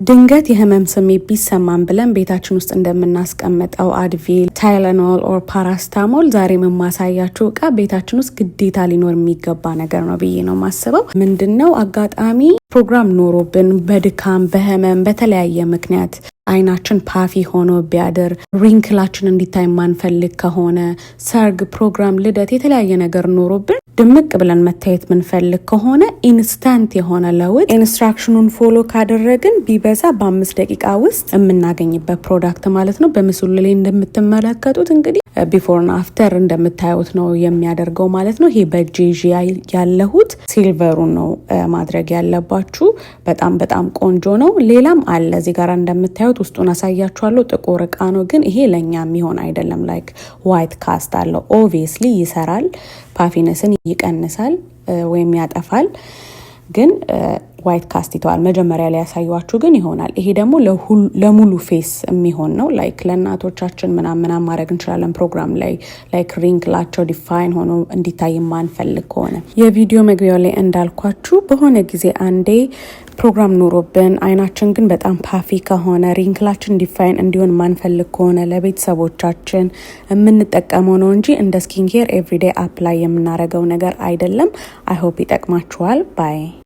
ድንገት የህመም ስሜት ቢሰማን ብለን ቤታችን ውስጥ እንደምናስቀምጠው አድቪል፣ ታይለኖል ኦር ፓራስታሞል ዛሬ የማሳያችሁ እቃ ቤታችን ውስጥ ግዴታ ሊኖር የሚገባ ነገር ነው ብዬ ነው ማስበው። ምንድነው አጋጣሚ ፕሮግራም ኖሮብን በድካም በህመም በተለያየ ምክንያት አይናችን ፓፊ ሆኖ ቢያድር፣ ሪንክላችን እንዲታይ ማንፈልግ ከሆነ፣ ሰርግ፣ ፕሮግራም፣ ልደት የተለያየ ነገር ኖሮብን ድምቅ ብለን መታየት ምንፈልግ ከሆነ ኢንስታንት የሆነ ለውጥ ኢንስትራክሽኑን ፎሎ ካደረግን ቢበዛ በ5 ደቂቃ ውስጥ የምናገኝበት ፕሮዳክት ማለት ነው። በምስሉ ላይ እንደምትመለከቱት እንግዲህ ቢፎርና አፍተር እንደምታዩት ነው የሚያደርገው ማለት ነው። ይሄ በጄጂ ያለሁት ሲልቨሩን ነው ማድረግ ያለባችሁ። በጣም ቆንጆ ነው። ሌላም አለ እዚህ ጋር እንደምታዩት ውስጡን አሳያችኋለሁ። ጥቁር እቃ ነው ግን ይሄ ለኛ የሚሆን አይደለም። ላይክ ዋይት ካስት አለው። ኦብቪየስሊ ይሰራል፣ ፓፊነስን ይቀንሳል ወይም ያጠፋል። ግን ዋይት ካስት ይተዋል። መጀመሪያ ላይ ያሳያችሁ ግን ይሆናል። ይሄ ደግሞ ለሙሉ ፌስ የሚሆን ነው። ላይክ ለእናቶቻችን ምናምን ማድረግ እንችላለን ፕሮግራም ላይ ላይክ ሪንክላቸው ዲፋይን ሆኖ እንዲታይ ማንፈልግ ከሆነ። የቪዲዮ መግቢያው ላይ እንዳልኳችሁ በሆነ ጊዜ አንዴ ፕሮግራም ኖሮብን አይናችን ግን በጣም ፓፊ ከሆነ ሪንክላችን ዲፋይን እንዲሆን ማንፈልግ ከሆነ ለቤተሰቦቻችን የምንጠቀመው ነው እንጂ እንደ ስኪን ኬር ኤቭሪዴይ አፕላይ የምናደርገው ነገር አይደለም። አይ ሆፕ ይጠቅማችኋል ባይ